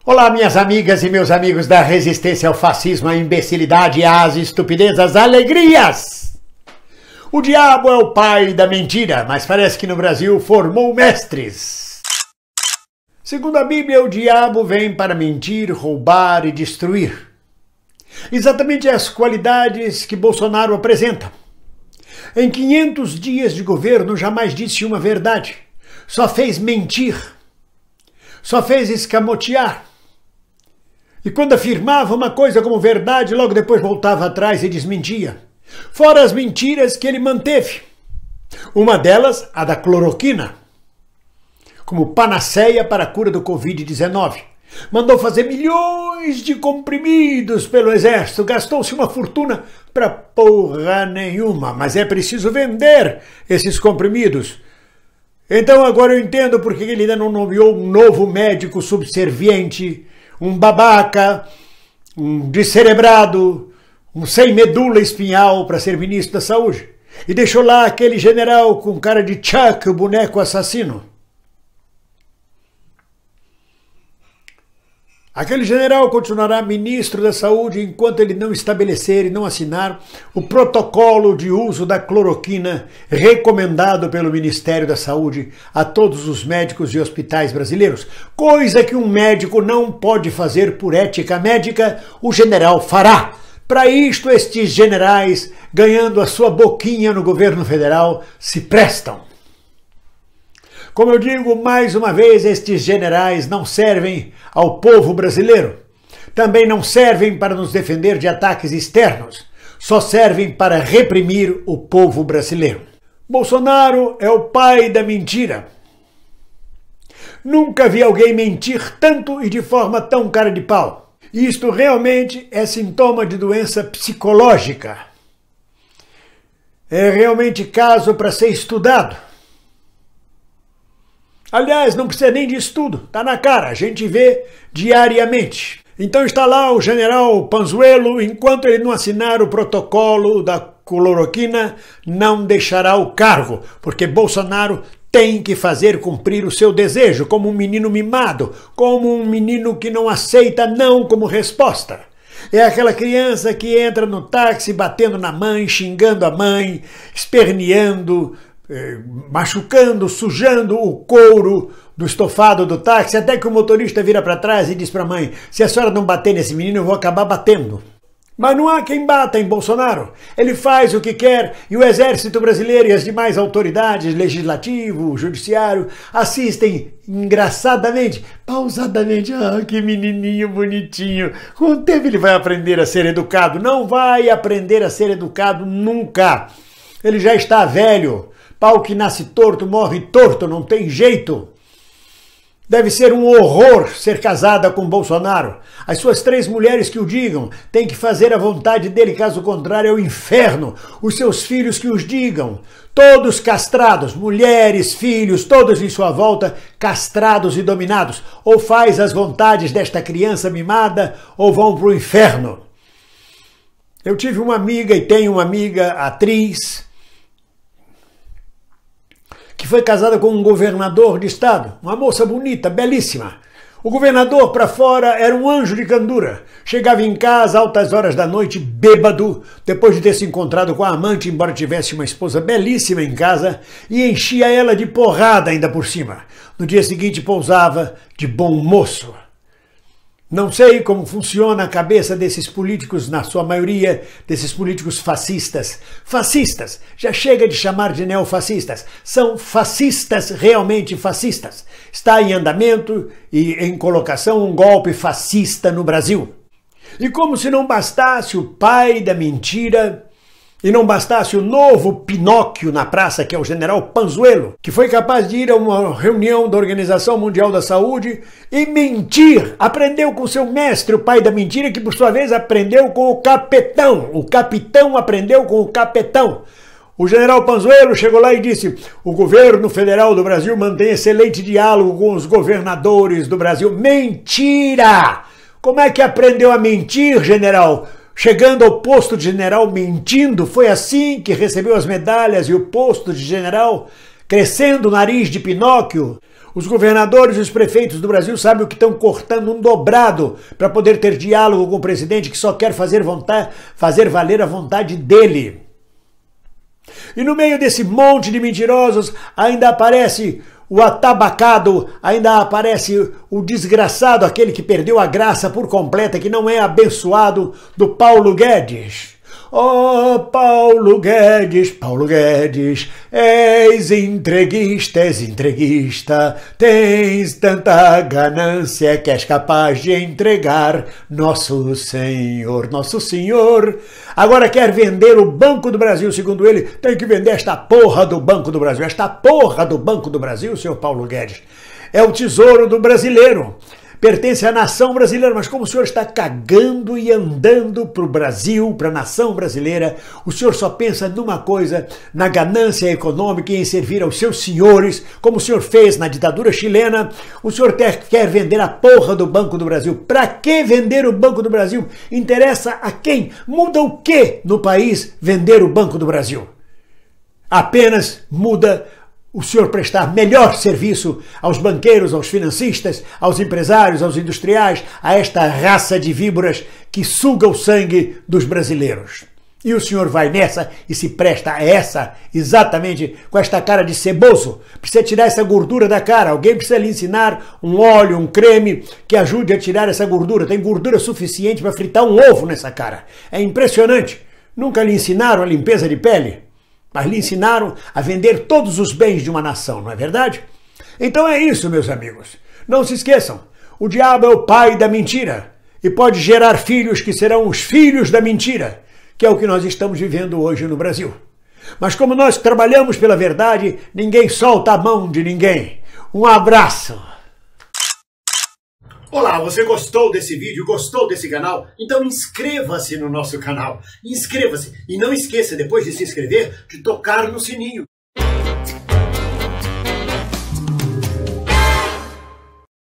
Olá, minhas amigas e meus amigos da resistência ao fascismo, à imbecilidade, às estupidezes, às alegrias. O diabo é o pai da mentira, mas parece que no Brasil formou mestres. Segundo a Bíblia, o diabo vem para mentir, roubar e destruir. Exatamente as qualidades que Bolsonaro apresenta. Em 500 dias de governo, jamais disse uma verdade. Só fez mentir. Só fez escamotear. E quando afirmava uma coisa como verdade, logo depois voltava atrás e desmentia. Fora as mentiras que ele manteve. Uma delas, a da cloroquina, como panaceia para a cura do Covid-19. Mandou fazer milhões de comprimidos pelo exército, gastou-se uma fortuna para porra nenhuma, mas é preciso vender esses comprimidos. Então agora eu entendo porque ele ainda não nomeou um novo médico subserviente, um babaca, um descerebrado, um sem medula espinhal para ser ministro da Saúde. E deixou lá aquele general com cara de Chuck, o boneco assassino. Aquele general continuará ministro da Saúde enquanto ele não estabelecer e não assinar o protocolo de uso da cloroquina recomendado pelo Ministério da Saúde a todos os médicos e hospitais brasileiros. Coisa que um médico não pode fazer por ética médica, o general fará. Para isto, estes generais, ganhando a sua boquinha no governo federal, se prestam. Como eu digo mais uma vez, estes generais não servem ao povo brasileiro. Também não servem para nos defender de ataques externos. Só servem para reprimir o povo brasileiro. Bolsonaro é o pai da mentira. Nunca vi alguém mentir tanto e de forma tão cara de pau. Isto realmente é sintoma de doença psicológica. É realmente caso para ser estudado. Aliás, não precisa nem de estudo, tá na cara, a gente vê diariamente. Então está lá o general Pazuello, enquanto ele não assinar o protocolo da cloroquina, não deixará o cargo, porque Bolsonaro tem que fazer cumprir o seu desejo, como um menino mimado, como um menino que não aceita não como resposta. É aquela criança que entra no táxi batendo na mãe, xingando a mãe, esperneando, machucando, sujando o couro do estofado do táxi, até que o motorista vira para trás e diz para a mãe: se a senhora não bater nesse menino, eu vou acabar batendo. Mas não há quem bata em Bolsonaro. Ele faz o que quer e o exército brasileiro e as demais autoridades, legislativo, judiciário, assistem engraçadamente, pausadamente. Ah, que menininho bonitinho. Com o tempo ele vai aprender a ser educado. Não vai aprender a ser educado nunca. Ele já está velho. Pau que nasce torto, morre torto, não tem jeito. Deve ser um horror ser casada com Bolsonaro. As suas 3 mulheres que o digam, tem que fazer a vontade dele, caso contrário é o inferno. Os seus filhos que os digam, todos castrados, mulheres, filhos, todos em sua volta, castrados e dominados. Ou faz as vontades desta criança mimada, ou vão para o inferno. Eu tive uma amiga e tenho uma amiga atriz, que foi casada com um governador de estado, uma moça bonita, belíssima. O governador, para fora, era um anjo de candura. Chegava em casa altas horas da noite, bêbado, depois de ter se encontrado com a amante, embora tivesse uma esposa belíssima em casa, e enchia ela de porrada ainda por cima. No dia seguinte pousava de bom moço. Não sei como funciona a cabeça desses políticos, na sua maioria, desses políticos fascistas. Fascistas! Já chega de chamar de neofascistas. São fascistas, realmente fascistas. Está em andamento e em colocação um golpe fascista no Brasil. E como se não bastasse o pai da mentira, e não bastasse o novo Pinóquio na praça, que é o general Pazuello, que foi capaz de ir a uma reunião da Organização Mundial da Saúde e mentir. Aprendeu com seu mestre, o pai da mentira, que por sua vez aprendeu com o capitão. O capitão aprendeu com o capitão. O general Pazuello chegou lá e disse: o governo federal do Brasil mantém excelente diálogo com os governadores do Brasil. Mentira! Como é que aprendeu a mentir, general? Chegando ao posto de general mentindo, foi assim que recebeu as medalhas e o posto de general, crescendo o nariz de Pinóquio. Os governadores e os prefeitos do Brasil sabem o que estão cortando um dobrado para poder ter diálogo com o presidente que só quer fazer valer a vontade dele. E no meio desse monte de mentirosos ainda aparece o atabacado, ainda aparece o desgraçado, aquele que perdeu a graça por completa, que não é abençoado, do Paulo Guedes. Oh, Paulo Guedes, és entreguista, tens tanta ganância que és capaz de entregar nosso Senhor. Agora quer vender o Banco do Brasil, segundo ele, tem que vender esta porra do Banco do Brasil. Esta porra do Banco do Brasil, senhor Paulo Guedes, é o tesouro do brasileiro. Pertence à nação brasileira, mas como o senhor está cagando e andando para o Brasil, para a nação brasileira, o senhor só pensa numa coisa, na ganância econômica e em servir aos seus senhores, como o senhor fez na ditadura chilena. O senhor quer vender a porra do Banco do Brasil. Para que vender o Banco do Brasil? Interessa a quem? Muda o que no país vender o Banco do Brasil? Apenas muda o senhor prestar melhor serviço aos banqueiros, aos financistas, aos empresários, aos industriais, a esta raça de víboras que suga o sangue dos brasileiros. E o senhor vai nessa e se presta a essa, exatamente com esta cara de ceboso. Precisa tirar essa gordura da cara. Alguém precisa lhe ensinar um óleo, um creme que ajude a tirar essa gordura. Tem gordura suficiente para fritar um ovo nessa cara. É impressionante. Nunca lhe ensinaram a limpeza de pele? Mas lhe ensinaram a vender todos os bens de uma nação, não é verdade? Então é isso, meus amigos. Não se esqueçam, o diabo é o pai da mentira e pode gerar filhos que serão os filhos da mentira, que é o que nós estamos vivendo hoje no Brasil. Mas como nós trabalhamos pela verdade, ninguém solta a mão de ninguém. Um abraço! Olá, você gostou desse vídeo? Gostou desse canal? Então inscreva-se no nosso canal. Inscreva-se e não esqueça, depois de se inscrever, de tocar no sininho.